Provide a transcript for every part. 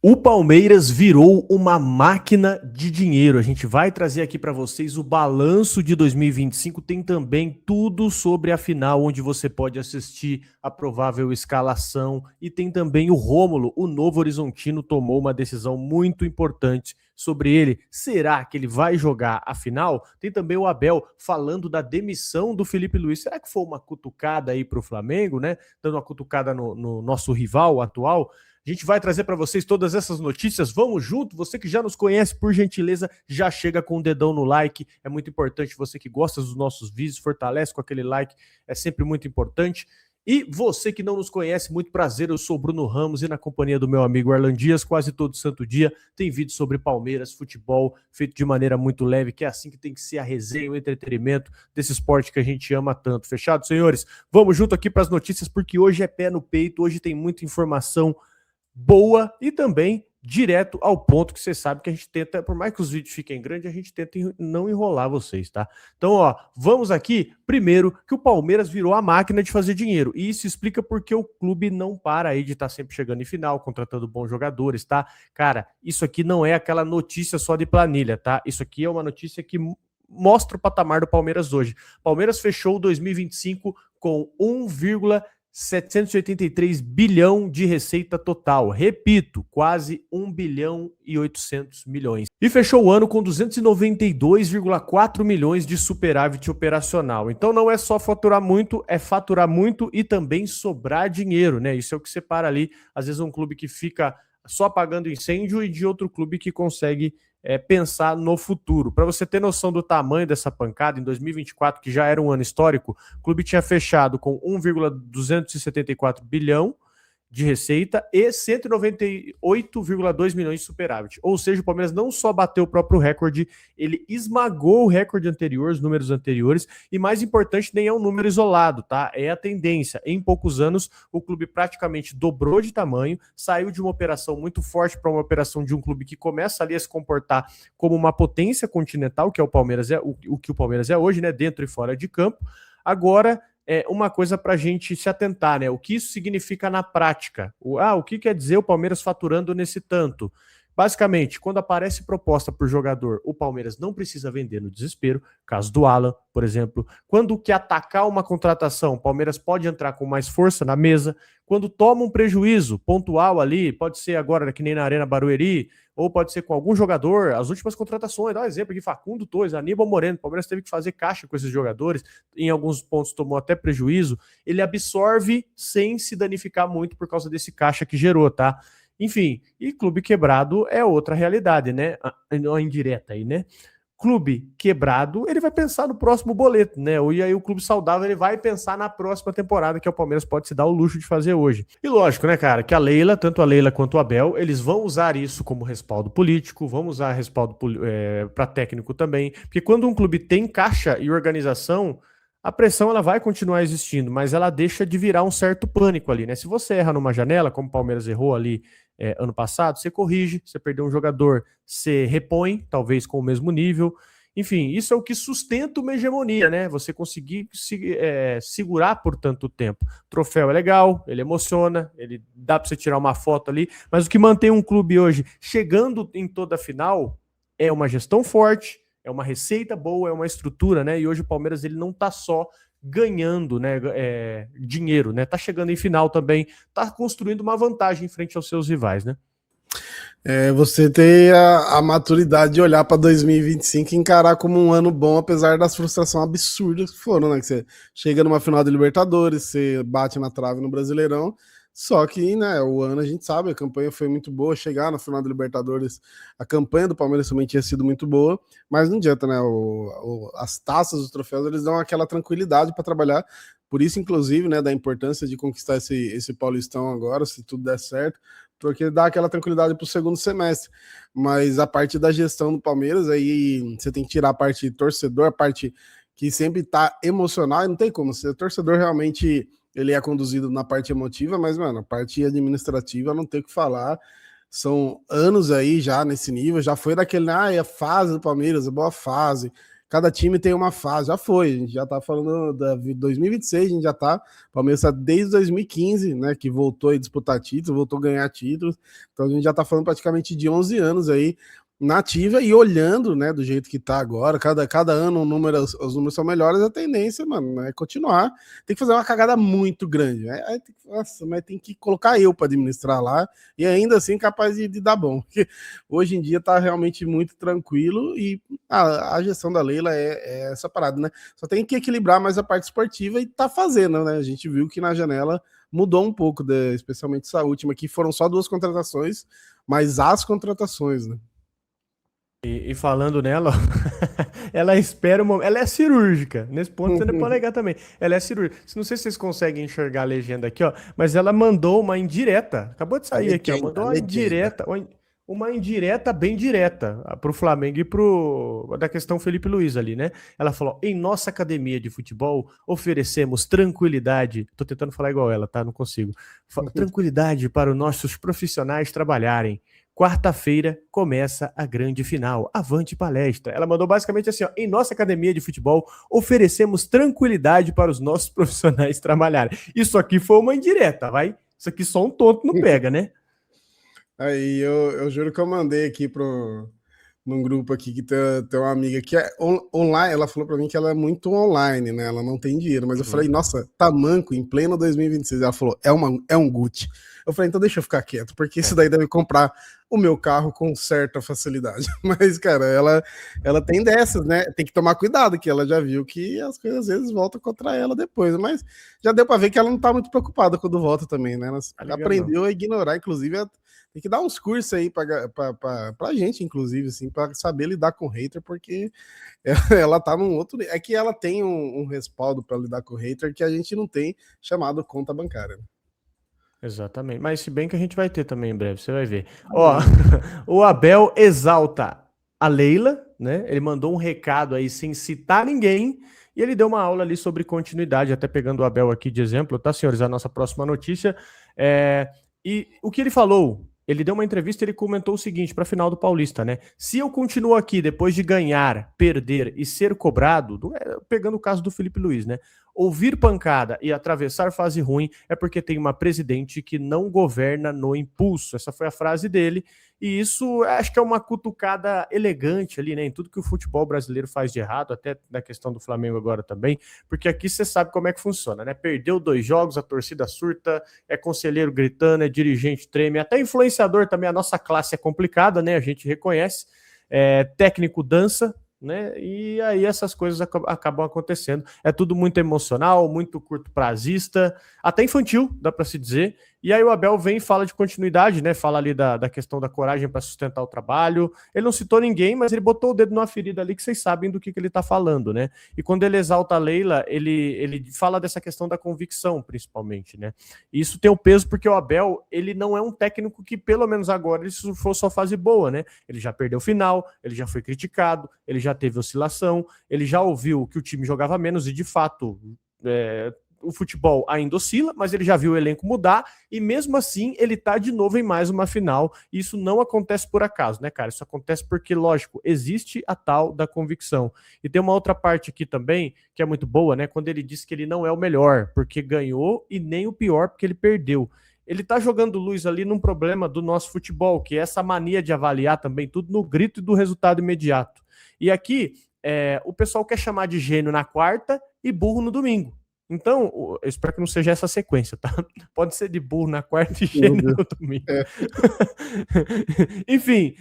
O Palmeiras virou uma máquina de dinheiro. A gente vai trazer aqui para vocês o balanço de 2025. Tem também tudo sobre a final, onde você pode assistir a provável escalação. E tem também o Rômulo, o Novo Horizontino, tomou uma decisão muito importante sobre ele. Será que ele vai jogar a final? Tem também o Abel falando da demissão do Felipe Luiz. Será que foi uma cutucada aí para o Flamengo, né? Dando uma cutucada no nosso rival atual? A gente vai trazer para vocês todas essas notícias. Vamos junto. Você que já nos conhece, por gentileza, já chega com o dedão no like. É muito importante. Você que gosta dos nossos vídeos, fortalece com aquele like. É sempre muito importante. E você que não nos conhece, muito prazer. Eu sou o Bruno Ramos e na companhia do meu amigo Arlan Dias, quase todo santo dia, tem vídeo sobre Palmeiras, futebol, feito de maneira muito leve, que é assim que tem que ser a resenha, o entretenimento desse esporte que a gente ama tanto. Fechado, senhores? Vamos junto aqui para as notícias, porque hoje é pé no peito, hoje tem muita informação boa e também direto ao ponto, que você sabe que a gente tenta, por mais que os vídeos fiquem grandes, a gente tenta não enrolar vocês, tá? Então, ó, vamos aqui, primeiro, que o Palmeiras virou a máquina de fazer dinheiro, e isso explica porque o clube não para aí de estar sempre chegando em final, contratando bons jogadores, tá? Cara, isso aqui não é aquela notícia só de planilha, tá? Isso aqui é uma notícia que mostra o patamar do Palmeiras hoje. Palmeiras fechou 2025 com 783 bilhão de receita total. Repito, quase 1 bilhão e 800 milhões. E fechou o ano com 292,4 milhões de superávit operacional. Então não é só faturar muito, é faturar muito e também sobrar dinheiro, né? Isso é o que separa ali, às vezes, um clube que fica só apagando incêndio e de outro clube que consegue pensar no futuro. Para você ter noção do tamanho dessa pancada, em 2024, que já era um ano histórico, o clube tinha fechado com 1,274 bilhão de receita e 198,2 milhões de superávit. Ou seja, o Palmeiras não só bateu o próprio recorde, ele esmagou o recorde anterior, os números anteriores, e mais importante, nem é um número isolado, tá? É a tendência. Em poucos anos, o clube praticamente dobrou de tamanho, saiu de uma operação muito forte para uma operação de um clube que começa ali a se comportar como uma potência continental, que é o Palmeiras, o que o Palmeiras é hoje, né? Dentro e fora de campo. Agora, uma coisa para a gente se atentar, né? O que isso significa na prática? O que quer dizer o Palmeiras faturando nesse tanto? Basicamente, quando aparece proposta por jogador, o Palmeiras não precisa vender no desespero, caso do Alan, por exemplo. Quando quer atacar uma contratação, o Palmeiras pode entrar com mais força na mesa. Quando toma um prejuízo pontual ali, pode ser agora que nem na Arena Barueri, ou pode ser com algum jogador, as últimas contratações, dá um exemplo aqui, Facundo Torres, Aníbal Moreno, o Palmeiras teve que fazer caixa com esses jogadores, em alguns pontos tomou até prejuízo, ele absorve sem se danificar muito por causa desse caixa que gerou, tá? Enfim, e clube quebrado é outra realidade, né? Uma indireta aí, né? Clube quebrado, ele vai pensar no próximo boleto, né? E aí o clube saudável, ele vai pensar na próxima temporada, que o Palmeiras pode se dar o luxo de fazer hoje. E lógico, né, cara, que a Leila, tanto a Leila quanto o Abel, eles vão usar isso como respaldo político, vão usar respaldo para técnico também, porque quando um clube tem caixa e organização, a pressão ela vai continuar existindo, mas ela deixa de virar um certo pânico ali, né? Se você erra numa janela, como o Palmeiras errou ali ano passado, você corrige, você perdeu um jogador, você repõe, talvez com o mesmo nível. Enfim, isso é o que sustenta uma hegemonia, né? Você conseguir segurar por tanto tempo. O troféu é legal, ele emociona, ele dá para você tirar uma foto ali, mas o que mantém um clube hoje chegando em toda a final é uma gestão forte, é uma receita boa, é uma estrutura, né? E hoje o Palmeiras ele não está só ganhando, né, dinheiro, né? Tá chegando em final também, tá construindo uma vantagem em frente aos seus rivais, né? Você ter a maturidade de olhar para 2025 e encarar como um ano bom, apesar das frustrações absurdas que foram, né? Que você chega numa final de Libertadores, você bate na trave no Brasileirão, só que, né, o ano a gente sabe, a campanha foi muito boa, chegar na final da Libertadores, a campanha do Palmeiras também tinha sido muito boa, mas não adianta, né, as taças, os troféus, eles dão aquela tranquilidade para trabalhar, por isso, inclusive, né, da importância de conquistar esse Paulistão agora, se tudo der certo, porque dá aquela tranquilidade para o segundo semestre, mas a parte da gestão do Palmeiras, aí você tem que tirar a parte torcedor, a parte que sempre tá emocional, e não tem como, se o torcedor realmente ele é conduzido na parte emotiva, mas, mano, a parte administrativa não tem o que falar. São anos aí já nesse nível, já foi daquele, a fase do Palmeiras, a boa fase, cada time tem uma fase, já foi, a gente já tá falando da 2026, a gente já tá, o Palmeiras tá desde 2015, né, que voltou a disputar títulos, voltou a ganhar títulos, então a gente já tá falando praticamente de 11 anos aí, na ativa e olhando, né, do jeito que tá agora, cada ano os números são melhores, a tendência, mano, é continuar. Tem que fazer uma cagada muito grande, né? Nossa, mas tem que colocar eu para administrar lá e ainda assim capaz de dar bom. Porque hoje em dia tá realmente muito tranquilo e a gestão da Leila é essa parada, né? Só tem que equilibrar mais a parte esportiva e tá fazendo, né? A gente viu que na janela mudou um pouco, especialmente essa última, que foram só 2 contratações, mas as contratações, né? E falando nela, ó, ela espera o momento. Ela é cirúrgica. Nesse ponto você não pode negar também. Ela é cirúrgica. Não sei se vocês conseguem enxergar a legenda aqui, ó. Mas ela mandou uma indireta. Acabou de sair aqui, ó. Mandou uma indireta. Uma indireta bem direta pro Flamengo e da questão Felipe Luiz ali, né? Ela falou: em nossa academia de futebol, oferecemos tranquilidade. Tô tentando falar igual ela, tá? Não consigo. Tranquilidade para os nossos profissionais trabalharem. Quarta-feira começa a grande final. Avante palestra. Ela mandou basicamente assim, ó, em nossa academia de futebol, oferecemos tranquilidade para os nossos profissionais trabalharem. Isso aqui foi uma indireta, vai? Isso aqui só um tonto não pega, né? Aí eu juro que eu mandei aqui num grupo aqui que tem uma amiga que é online, ela falou pra mim que ela é muito online, né? Ela não tem dinheiro, mas eu falei, nossa, tá manco em pleno 2026. Ela falou, é um Gucci. Eu falei, então deixa eu ficar quieto, porque isso daí deve comprar o meu carro com certa facilidade. Mas, cara, ela tem dessas, né? Tem que tomar cuidado, que ela já viu que as coisas às vezes voltam contra ela depois. Mas já deu pra ver que ela não tá muito preocupada quando volta também, né? Ela aprendeu a ignorar, inclusive, tem que dar uns cursos aí pra gente, inclusive, assim, pra saber lidar com hater, porque ela tá num outro. É que ela tem um respaldo para lidar com hater que a gente não tem, chamado conta bancária. Exatamente. Mas se bem que a gente vai ter também em breve, você vai ver. Ó, o Abel exalta a Leila, né? Ele mandou um recado aí sem citar ninguém e ele deu uma aula ali sobre continuidade, até pegando o Abel aqui de exemplo, tá, senhores? A nossa próxima notícia. E o que ele falou? Ele deu uma entrevista e ele comentou o seguinte para a final do Paulista, né? Se eu continuo aqui depois de ganhar, perder e ser cobrado, pegando o caso do Felipe Luiz, né? Ouvir pancada e atravessar fase ruim é porque tem uma presidente que não governa no impulso. Essa foi a frase dele. E isso acho que é uma cutucada elegante ali, né? Em tudo que o futebol brasileiro faz de errado, até na questão do Flamengo agora também, porque aqui você sabe como é que funciona, né? Perdeu 2 jogos, a torcida surta, é conselheiro gritando, é dirigente treme, até influenciador também, a nossa classe é complicada, né? A gente reconhece, técnico dança, né? E aí essas coisas acabam acontecendo. É tudo muito emocional, muito curto prazista, até infantil, dá para se dizer. E aí o Abel vem e fala de continuidade, né? Fala ali da questão da coragem para sustentar o trabalho. Ele não citou ninguém, mas ele botou o dedo numa ferida ali que vocês sabem do que ele está falando, né? E quando ele exalta a Leila, ele fala dessa questão da convicção, principalmente, né? E isso tem o peso porque o Abel, ele não é um técnico que, pelo menos agora, isso for só fase boa, né? Ele já perdeu final, ele já foi criticado, ele já teve oscilação, ele já ouviu que o time jogava menos e, de fato, o futebol ainda oscila, mas ele já viu o elenco mudar e mesmo assim ele tá de novo em mais uma final. E isso não acontece por acaso, né, cara? Isso acontece porque, lógico, existe a tal da convicção. E tem uma outra parte aqui também que é muito boa, né? Quando ele diz que ele não é o melhor porque ganhou e nem o pior porque ele perdeu. Ele tá jogando luz ali num problema do nosso futebol, que é essa mania de avaliar também tudo no grito e do resultado imediato. E aqui, o pessoal quer chamar de gênio na quarta e burro no domingo. Então, eu espero que não seja essa sequência, tá? Pode ser de burro na quarta e gênio no domingo. Enfim,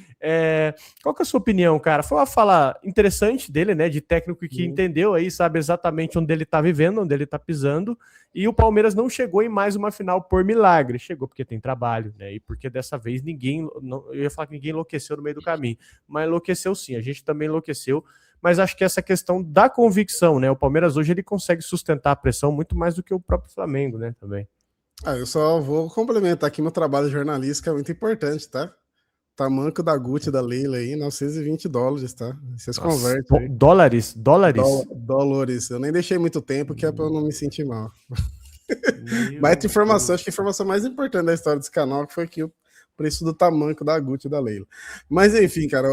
qual que é a sua opinião, cara? Foi uma fala interessante dele, né? De técnico que entendeu aí, sabe exatamente onde ele tá vivendo, onde ele tá pisando. E o Palmeiras não chegou em mais uma final por milagre. Chegou porque tem trabalho, né? E porque dessa vez eu ia falar que ninguém enlouqueceu no meio do caminho. Mas enlouqueceu sim, a gente também enlouqueceu. Mas acho que essa questão da convicção, né? O Palmeiras hoje ele consegue sustentar a pressão muito mais do que o próprio Flamengo, né? Também. Eu só vou complementar aqui meu trabalho jornalístico, é muito importante, tá? Tamanco da Gucci da Leila aí, $920, tá? Vocês convertem aí. Dólares? Dólares. Eu nem deixei muito tempo, que é pra eu não me sentir mal. Mas informação, acho que a informação mais importante da história desse canal foi que o preço do tamanco da Gucci e da Leila. Mas enfim, cara,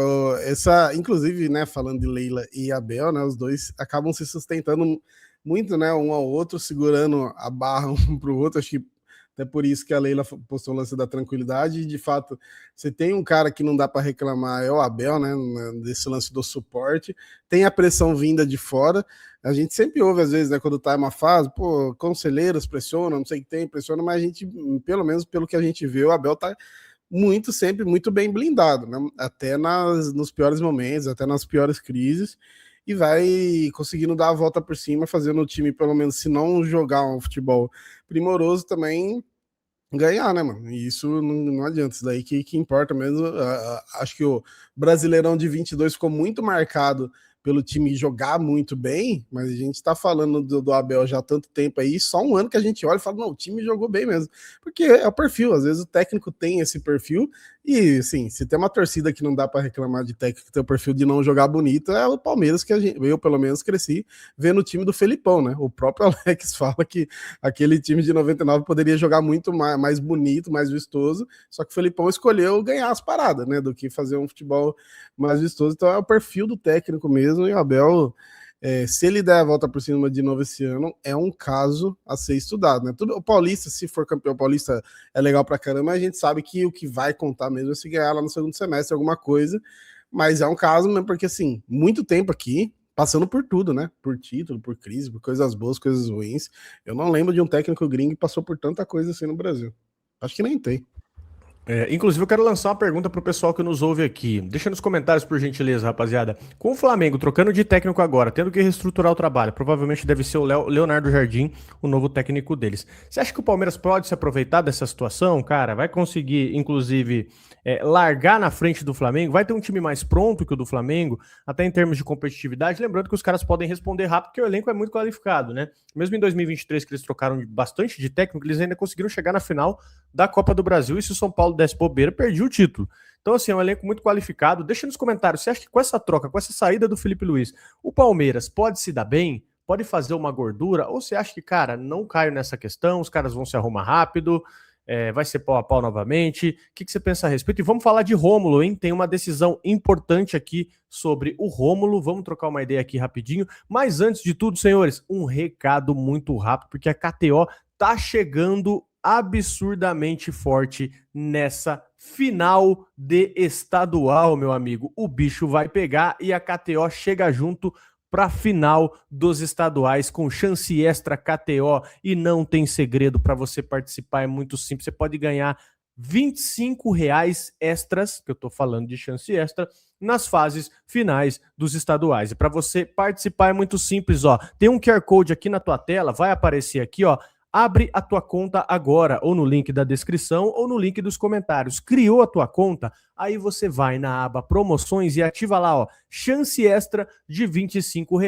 inclusive, né, falando de Leila e Abel, né, os dois acabam se sustentando muito, né, um ao outro, segurando a barra um pro outro. Acho que até por isso que a Leila postou o lance da tranquilidade. E de fato, você tem um cara que não dá para reclamar, é o Abel, né, desse lance do suporte. Tem a pressão vinda de fora. A gente sempre ouve, às vezes, né, quando tá em uma fase, pô, conselheiros pressionam, não sei o que tem, pressiona, mas a gente, pelo menos pelo que a gente vê, o Abel tá sempre muito bem blindado, né? Até nos piores momentos, até nas piores crises, e vai conseguindo dar a volta por cima, fazendo o time, pelo menos, se não jogar um futebol primoroso, também ganhar, né, mano? E isso não adianta, isso daí que importa mesmo. Acho que o Brasileirão de 22 ficou muito marcado pelo time jogar muito bem, mas a gente tá falando do Abel já há tanto tempo aí, só um ano que a gente olha e fala, não, o time jogou bem mesmo, porque é o perfil, às vezes o técnico tem esse perfil, e assim, se tem uma torcida que não dá para reclamar de técnico que tem o perfil de não jogar bonito, é o Palmeiras, que eu pelo menos cresci vendo o time do Felipão, né? O próprio Alex fala que aquele time de 99 poderia jogar muito mais bonito, mais vistoso, só que o Felipão escolheu ganhar as paradas, né, do que fazer um futebol mais vistoso. Então é o perfil do técnico mesmo, e o Abel, se ele der a volta por cima de novo esse ano, é um caso a ser estudado, né? O Paulista, se for campeão paulista, é legal pra caramba, mas a gente sabe que o que vai contar mesmo é se ganhar lá no segundo semestre alguma coisa, mas é um caso mesmo, porque assim, muito tempo aqui, passando por tudo, né? Por título, por crise, por coisas boas, coisas ruins. Eu não lembro de um técnico gringo que passou por tanta coisa assim no Brasil. Acho que nem tem. Inclusive, eu quero lançar uma pergunta pro pessoal que nos ouve aqui. Deixa nos comentários, por gentileza, rapaziada. Com o Flamengo trocando de técnico agora, tendo que reestruturar o trabalho, provavelmente deve ser o Leonardo Jardim, o novo técnico deles. Você acha que o Palmeiras pode se aproveitar dessa situação, cara? Vai conseguir, inclusive, largar na frente do Flamengo? Vai ter um time mais pronto que o do Flamengo, até em termos de competitividade? Lembrando que os caras podem responder rápido, porque o elenco é muito qualificado, né? Mesmo em 2023, que eles trocaram bastante de técnico, eles ainda conseguiram chegar na final da Copa do Brasil, e se o São Paulo desse bobeira, perdia o título. Então, assim, é um elenco muito qualificado. Deixa nos comentários, você acha que com essa troca, com essa saída do Felipe Luiz, o Palmeiras pode se dar bem? Pode fazer uma gordura? Ou você acha que, cara, não caio nessa questão, os caras vão se arrumar rápido, vai ser pau a pau novamente? O que você pensa a respeito? E vamos falar de Rômulo, hein? Tem uma decisão importante aqui sobre o Rômulo. Vamos trocar uma ideia aqui rapidinho. Mas antes de tudo, senhores, um recado muito rápido, porque a KTO tá chegando absurdamente forte nessa final de estadual, meu amigo. O bicho vai pegar e a KTO chega junto para a final dos estaduais com chance extra KTO, e não tem segredo para você participar, é muito simples. Você pode ganhar R$ 25 extras, que eu tô falando de chance extra, nas fases finais dos estaduais. E para você participar é muito simples, ó. Tem um QR Code aqui na tua tela, vai aparecer aqui, ó. Abre a tua conta agora, ou no link da descrição, ou no link dos comentários. Criou a tua conta? Aí você vai na aba promoções e ativa lá, ó, chance extra de R$ 25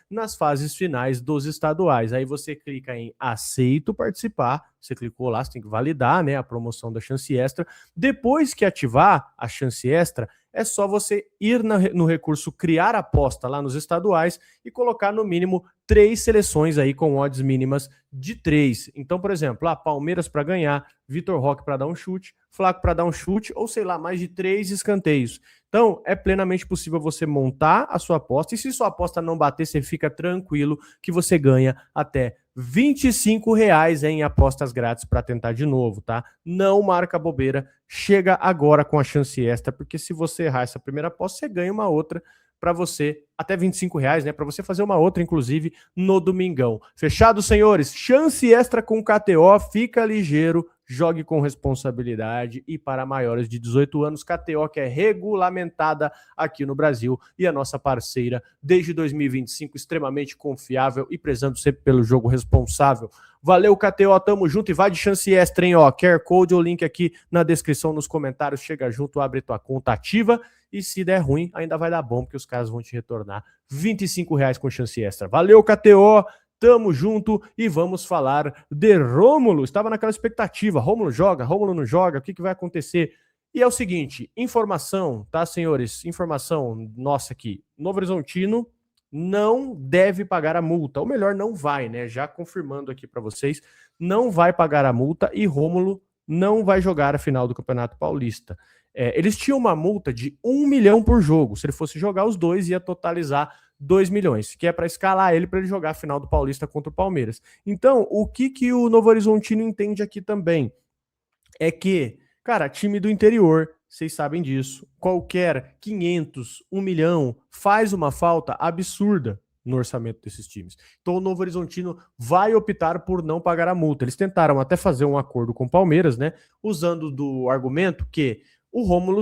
nas fases finais dos estaduais. Aí você clica em aceito participar, você clicou lá, você tem que validar, né, a promoção da chance extra. Depois que ativar a chance extra, é só você ir no recurso criar aposta lá nos estaduais e colocar no mínimo 3 seleções aí com odds mínimas de 3. Então, por exemplo, Palmeiras para ganhar, Vitor Roque para dar um chute, Flaco para dar um chute, ou sei lá, mais de 3 escanteios. Então, é plenamente possível você montar a sua aposta, e se sua aposta não bater, você fica tranquilo que você ganha até R$ 25 em apostas grátis para tentar de novo, tá? Não marca bobeira, chega agora com a chance extra, porque se você errar essa primeira aposta, você ganha uma outra para você, até R$ 25, né? Para você fazer uma outra, inclusive, no domingão. Fechado, senhores? Chance extra com KTO, fica ligeiro, jogue com responsabilidade, e para maiores de 18 anos, KTO, que é regulamentada aqui no Brasil e a nossa parceira desde 2025, extremamente confiável e prezando sempre pelo jogo responsável. Valeu, KTO, tamo junto, e vai de chance extra, hein, ó, QR Code ou link aqui na descrição, nos comentários, chega junto, abre tua conta, ativa, e se der ruim, ainda vai dar bom, porque os caras vão te retornar R$ 25 com chance extra. Valeu, KTO, tamo junto, e vamos falar de Rômulo. Estava naquela expectativa, Rômulo joga, Rômulo não joga, o que vai acontecer? E é o seguinte, informação, tá, senhores? Informação nossa aqui, Novo Horizontino não deve pagar a multa, ou melhor, não vai, né? Já confirmando aqui para vocês, não vai pagar a multa, e Rômulo não vai jogar a final do Campeonato Paulista. Eles tinham uma multa de 1 milhão por jogo. Se ele fosse jogar os dois, ia totalizar 2 milhões, que é para escalar ele para ele jogar a final do Paulista contra o Palmeiras. Então, o que o Novo Horizontino entende aqui também é que, cara, time do interior, vocês sabem disso, qualquer 500, 1 milhão faz uma falta absurda no orçamento desses times. Então o Novo Horizontino vai optar por não pagar a multa. Eles tentaram até fazer um acordo com o Palmeiras, né, usando do argumento que o Rômulo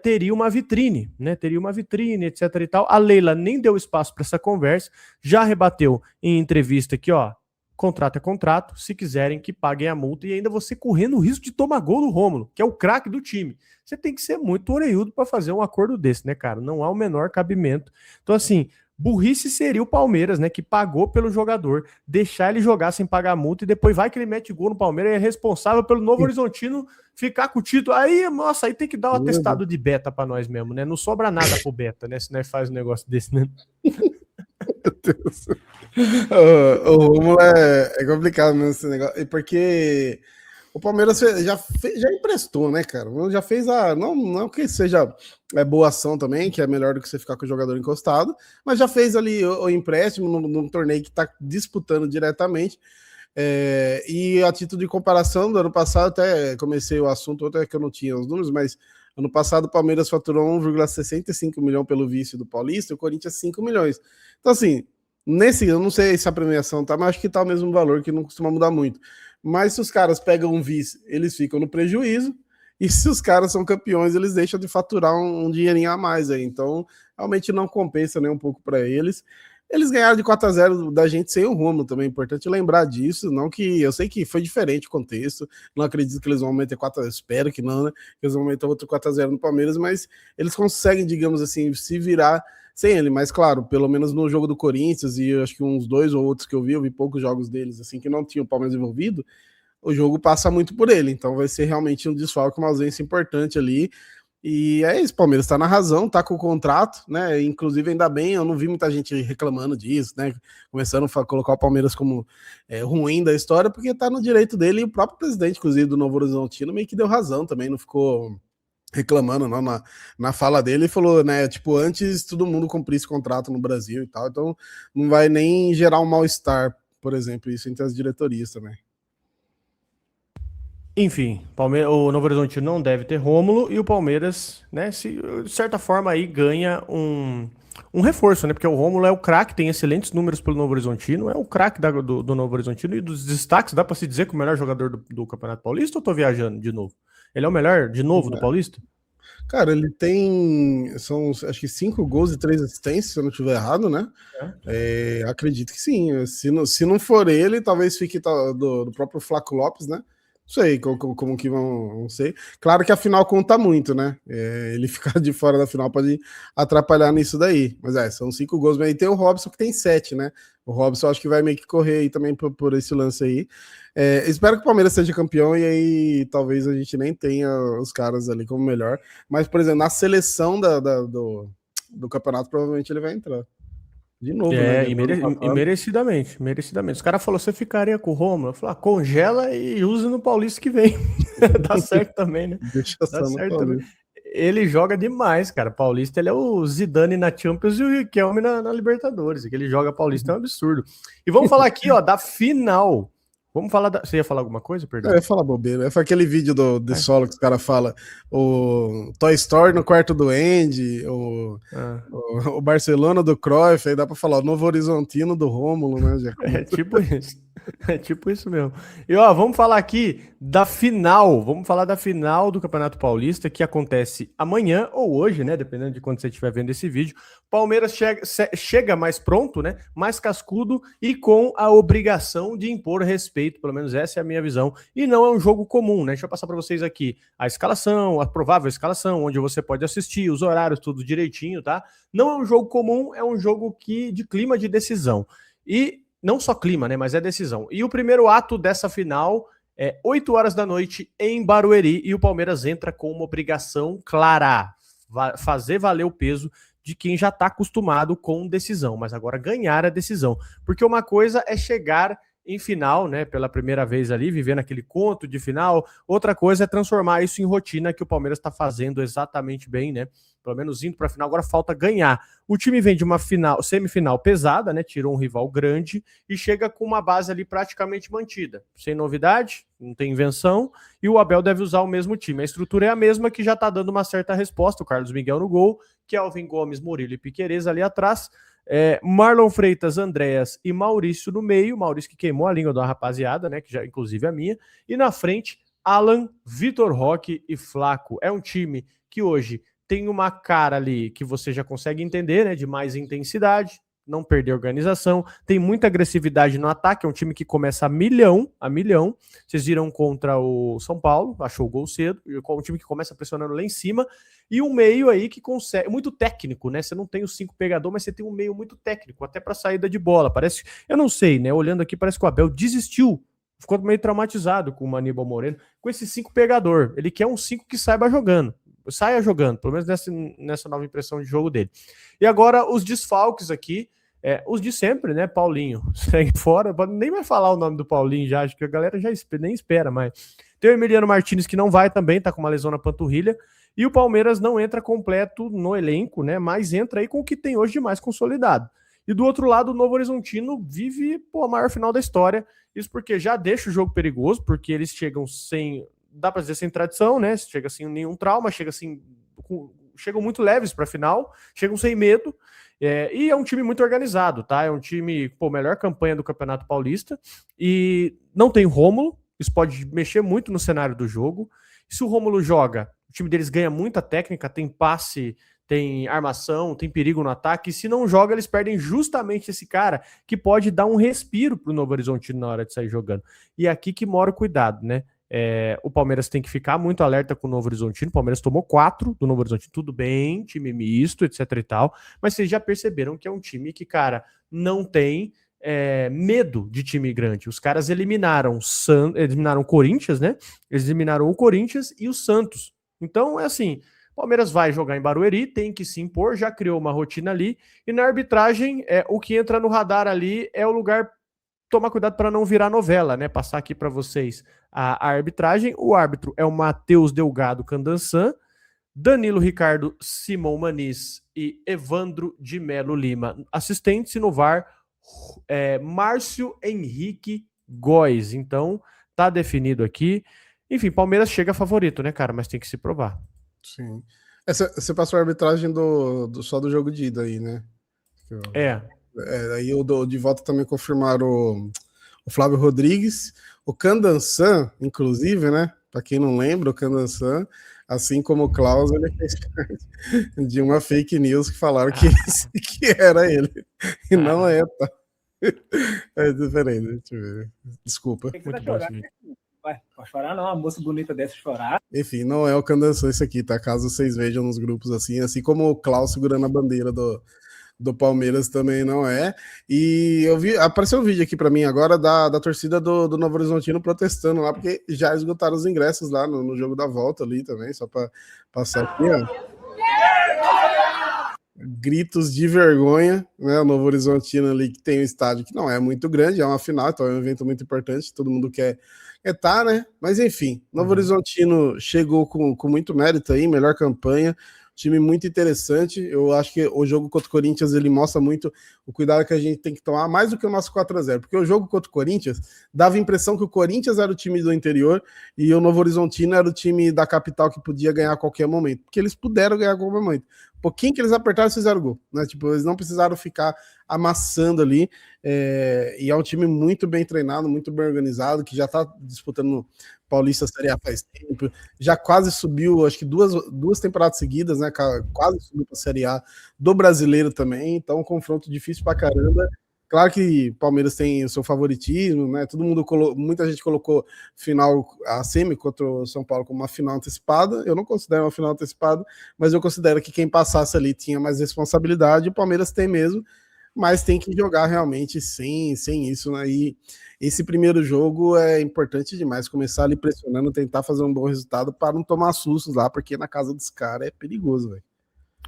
teria uma vitrine, né? Teria uma vitrine, etc e tal. A Leila nem deu espaço para essa conversa, já rebateu em entrevista que, ó, contrato é contrato, se quiserem que paguem a multa, e ainda você correndo o risco de tomar gol do Rômulo, que é o craque do time. Você tem que ser muito orelhudo para fazer um acordo desse, né, cara? Não há o menor cabimento. Então, assim, burrice seria o Palmeiras, né, que pagou pelo jogador, deixar ele jogar sem pagar a multa e depois vai que ele mete gol no Palmeiras e é responsável pelo Novo Horizontino ficar com o título. Aí, nossa, aí tem que dar um atestado de beta pra nós mesmo, né? Não sobra nada pro beta, né, se nós faz um negócio desse, né? Meu Deus. O Rômulo é complicado mesmo esse negócio, porque o Palmeiras já emprestou, né, cara? Já fez não que seja boa ação também, que é melhor do que você ficar com o jogador encostado, mas já fez ali o empréstimo num torneio que tá disputando diretamente. E a título de comparação, do ano passado, até comecei o assunto, até que eu não tinha os números, mas ano passado o Palmeiras faturou 1,65 milhão pelo vice do Paulista e o Corinthians 5 milhões. Então, assim, eu não sei se a premiação tá, mas acho que tá o mesmo valor, que não costuma mudar muito. Mas se os caras pegam um vice, eles ficam no prejuízo, e se os caras são campeões, eles deixam de faturar um dinheirinho a mais aí. Então, realmente não compensa nem um pouco para eles. Eles ganharam de 4-0 da gente sem o Rômulo também, é importante lembrar disso, não que eu sei que foi diferente o contexto, não acredito que eles vão meter 4-0, espero que não, né, que eles vão meter outro 4-0 no Palmeiras, mas eles conseguem, digamos assim, se virar sem ele, mas claro, pelo menos no jogo do Corinthians, e eu acho que uns 2 ou outros que eu vi poucos jogos deles, assim, que não tinha o Palmeiras envolvido, o jogo passa muito por ele, então vai ser realmente um desfalque, uma ausência importante ali. E é isso, o Palmeiras tá na razão, tá com o contrato, né? Inclusive, ainda bem, eu não vi muita gente reclamando disso, né? Começando a colocar o Palmeiras como ruim da história, porque tá no direito dele, e o próprio presidente, inclusive, do Novo Horizontino, meio que deu razão também, não ficou reclamando não, na fala dele, e falou, né? Tipo, antes todo mundo cumprisse contrato no Brasil e tal, então não vai nem gerar um mal-estar, por exemplo, isso entre as diretorias também. Enfim, o Novo Horizontino não deve ter Rômulo e o Palmeiras, né, de certa forma aí ganha um reforço, né? Porque o Rômulo é o craque, tem excelentes números pelo Novo Horizontino, é o craque do Novo Horizontino e dos destaques, dá pra se dizer que o melhor jogador do Campeonato Paulista, ou tô viajando de novo? Ele é o melhor de novo do Paulista? Cara, ele tem, acho que 5 gols e 3 assistências, se eu não estiver errado, né? Acredito que sim. Se não for ele, talvez fique do próprio Flaco Lopes, né? Não sei como que vão ser. Claro que a final conta muito, né? Ele ficar de fora da final pode atrapalhar nisso daí. Mas são 5 gols. Mas aí tem o Robson que tem 7, né? O Robson acho que vai meio que correr aí também por esse lance aí. Espero que o Palmeiras seja campeão e aí talvez a gente nem tenha os caras ali como melhor. Mas, por exemplo, na seleção do campeonato, provavelmente ele vai entrar. De novo, né? E merecidamente. Os caras falaram, você ficaria com o Rômulo? Eu falei, congela e usa no Paulista que vem. Dá certo também, né? Deixa Dá certo também. Ele joga demais, cara. Paulista, ele é o Zidane na Champions e o Riquelme na Libertadores. Que ele joga Paulista é um absurdo. E vamos falar aqui, ó, da final. Vamos falar Você ia falar alguma coisa, perdão? Eu ia falar bobeira. Foi aquele vídeo do solo que os caras falam o Toy Story no quarto do Andy, o Barcelona do Cruyff, aí dá pra falar o Novo Horizontino do Rômulo, né? É tipo isso. É tipo isso mesmo. E ó, vamos falar aqui da final. Vamos falar da final do Campeonato Paulista, que acontece amanhã ou hoje, né? Dependendo de quando você estiver vendo esse vídeo. Palmeiras chega mais pronto, né? Mais cascudo e com a obrigação de impor respeito. Pelo menos essa é a minha visão. E não é um jogo comum, né? Deixa eu passar para vocês aqui a escalação, a provável escalação, onde você pode assistir, os horários, tudo direitinho, tá? Não é um jogo comum, é um jogo de clima de decisão. E não só clima, né, mas é decisão. E o primeiro ato dessa final é 8 horas da noite em Barueri e o Palmeiras entra com uma obrigação clara, fazer valer o peso de quem já está acostumado com decisão, mas agora ganhar a decisão. Porque uma coisa é chegar em final, né, pela primeira vez ali, vivendo aquele conto de final. Outra coisa é transformar isso em rotina, que o Palmeiras está fazendo exatamente bem, né? Pelo menos indo para a final, agora falta ganhar. O time vem de uma semifinal pesada, né? Tirou um rival grande e chega com uma base ali praticamente mantida. Sem novidade, não tem invenção, e o Abel deve usar o mesmo time. A estrutura é a mesma, que já está dando uma certa resposta. O Carlos Miguel no gol, Kelvin Gomes, Murilo e Piquerez ali atrás. Marlon Freitas, Andréas e Maurício no meio. Maurício que queimou a língua da rapaziada, né? Que já inclusive a minha. E na frente, Alan, Vitor Roque e Flaco. É um time que hoje tem uma cara ali que você já consegue entender, né? De mais intensidade, não perder organização, tem muita agressividade no ataque, é um time que começa a milhão. Vocês viram contra o São Paulo, achou o gol cedo, um time que começa pressionando lá em cima, e um meio aí que consegue, muito técnico, né? Você não tem os 5 pegador, mas você tem um meio muito técnico, até para saída de bola. Parece, eu não sei, né? Olhando aqui, parece que o Abel desistiu, ficou meio traumatizado com o Aníbal Moreno, com esse 5 pegador. Ele quer um 5 que saia jogando, pelo menos nessa nova impressão de jogo dele. E agora os desfalques aqui, os de sempre, né? Paulinho segue fora, nem vai falar o nome do Paulinho já, acho que a galera já nem espera mais. Tem o Emiliano Martins que não vai também, tá com uma lesão na panturrilha, e o Palmeiras não entra completo no elenco, né? Mas entra aí com o que tem hoje de mais consolidado. E do outro lado, o Novo Horizontino vive a maior final da história, isso porque já deixa o jogo perigoso, porque eles chegam sem, dá para dizer, sem tradição, né? Chega sem nenhum trauma, chegam muito leves para a final, chegam sem medo, e é um time muito organizado, tá? É um time, melhor campanha do Campeonato Paulista, e não tem Rômulo, isso pode mexer muito no cenário do jogo. Se o Rômulo joga, o time deles ganha muita técnica, tem passe, tem armação, tem perigo no ataque, e se não joga, eles perdem justamente esse cara que pode dar um respiro pro Novo Horizontino na hora de sair jogando. E é aqui que mora o cuidado, né? O Palmeiras tem que ficar muito alerta com o Novo Horizontino. O Palmeiras tomou 4 do Novo Horizontino, tudo bem, time misto, etc e tal, mas vocês já perceberam que é um time que, cara, não tem medo de time grande. Os caras eliminaram o Corinthians, né? Eles eliminaram o Corinthians e o Santos. Então, é assim, o Palmeiras vai jogar em Barueri, tem que se impor, já criou uma rotina ali, e na arbitragem, o que entra no radar ali é o lugar, tomar cuidado para não virar novela, né? Passar aqui para vocês a arbitragem. O árbitro é o Matheus Delgado Candansan, Danilo Ricardo Simão Maniz e Evandro de Melo Lima. Assistente no VAR, Márcio Henrique Góes. Então, tá definido aqui. Enfim, Palmeiras chega favorito, né, cara? Mas tem que se provar. Sim. Você passou a arbitragem só do jogo de ida aí, né? Aí de volta também confirmaram o Flávio Rodrigues, o Candansan, inclusive, né? Para quem não lembra, o Candansan, assim como o Klaus, ele fez de uma fake news que falaram que era ele. E não é, tá? É diferente, deixa eu ver. Desculpa. Muito bom, pode chorar não, uma moça bonita dessa chorar. Enfim, não é o Candansan esse aqui, tá? Caso vocês vejam nos grupos assim como o Klaus segurando a bandeira do Palmeiras também não é. E apareceu um vídeo aqui para mim agora da torcida do Novo Horizontino protestando lá, porque já esgotaram os ingressos lá no jogo da volta ali também, só para passar aqui, ó. Gritos de vergonha, né? O Novo Horizontino ali, que tem um estádio que não é muito grande, é uma final, então é um evento muito importante, todo mundo quer estar, né? Mas enfim, Novo Horizontino chegou com muito mérito aí, melhor campanha, time muito interessante. Eu acho que o jogo contra o Corinthians ele mostra muito o cuidado que a gente tem que tomar, mais do que o nosso 4-0, porque o jogo contra o Corinthians dava a impressão que o Corinthians era o time do interior e o Novo Horizontino era o time da capital que podia ganhar a qualquer momento, porque eles puderam ganhar a qualquer momento. Um pouquinho que eles apertaram, eles fizeram gol, né? Tipo, eles não precisaram ficar amassando ali, e é um time muito bem treinado, muito bem organizado, que já tá disputando Paulista Série A faz tempo, já quase subiu, acho que duas temporadas seguidas, né? Quase subiu para a Série A do Brasileiro também, então um confronto difícil pra caramba. Claro que o Palmeiras tem o seu favoritismo, né? Muita gente colocou a semi contra o São Paulo como uma final antecipada. Eu não considero uma final antecipada, mas eu considero que quem passasse ali tinha mais responsabilidade. O Palmeiras tem mesmo, mas tem que jogar realmente sem isso, né? E esse primeiro jogo é importante demais, começar ali pressionando, tentar fazer um bom resultado para não tomar sustos lá, porque na casa dos caras é perigoso, velho.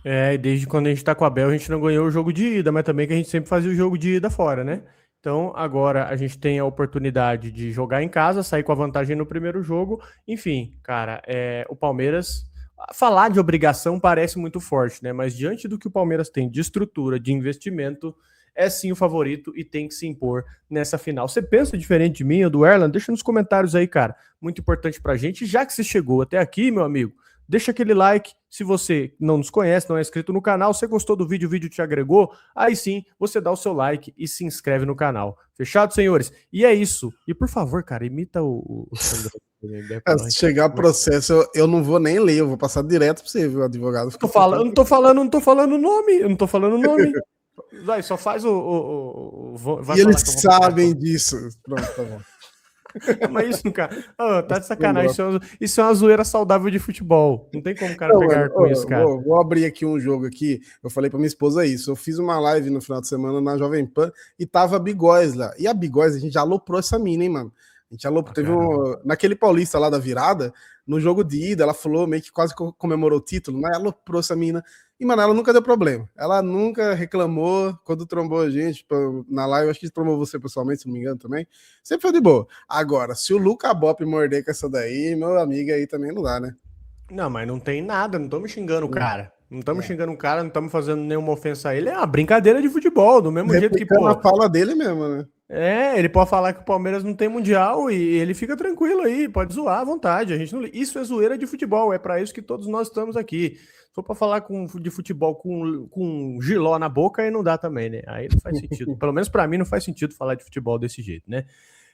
E desde quando a gente tá com a Abel, a gente não ganhou o jogo de ida, mas também que a gente sempre fazia o jogo de ida fora, né? Então, agora a gente tem a oportunidade de jogar em casa, sair com a vantagem no primeiro jogo. Enfim, cara, o Palmeiras... Falar de obrigação parece muito forte, né? Mas diante do que o Palmeiras tem de estrutura, de investimento, é sim o favorito e tem que se impor nessa final. Você pensa diferente de mim ou do Erlan? Deixa nos comentários aí, cara. Muito importante pra gente. Já que você chegou até aqui, meu amigo, deixa aquele like. Se você não nos conhece, não é inscrito no canal, você gostou do vídeo, o vídeo te agregou, aí sim, você dá o seu like e se inscreve no canal. Fechado, senhores? E é isso. E por favor, cara, imita o Sandro. Se chegar processo, eu não vou nem ler, eu vou passar direto pra você, viu, advogado. Eu não tô falando o nome. Vai, só faz vai e eles sabem disso. Pronto, tá bom. Mas isso, cara, tá de sacanagem. Isso é uma zoeira saudável de futebol. Não tem como o cara pegar com isso, cara. Vou abrir aqui um jogo aqui. Eu falei pra minha esposa isso. Eu fiz uma live no final de semana na Jovem Pan e tava a Bigóis lá. E a Bigóis, a gente já aloprou essa mina, hein, mano? A gente aloprou. Teve naquele Paulista lá da virada, no jogo de ida, ela falou, meio que quase comemorou o título, mas ela aloprou essa mina. E, mano, ela nunca deu problema. Ela nunca reclamou quando trombou a gente na live. Acho que trombou você pessoalmente, se não me engano, também. Sempre foi de boa. Agora, se o Luca Bop morder com essa daí, meu amigo, aí também não dá, né? Não, mas não tem nada. Não estamos xingando o cara. Não estamos xingando o cara, não estamos fazendo nenhuma ofensa a ele. É uma brincadeira de futebol, do mesmo jeito que, pô... a fala dele mesmo, né? Ele pode falar que o Palmeiras não tem mundial e ele fica tranquilo aí, pode zoar à vontade. A gente não... Isso é zoeira de futebol, é para isso que todos nós estamos aqui. Se for para falar de futebol com giló na boca, aí não dá também, né? Aí não faz sentido. Pelo menos para mim não faz sentido falar de futebol desse jeito, né?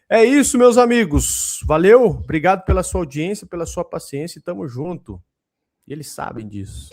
É isso, meus amigos. Valeu, obrigado pela sua audiência, pela sua paciência e tamo junto. E eles sabem disso.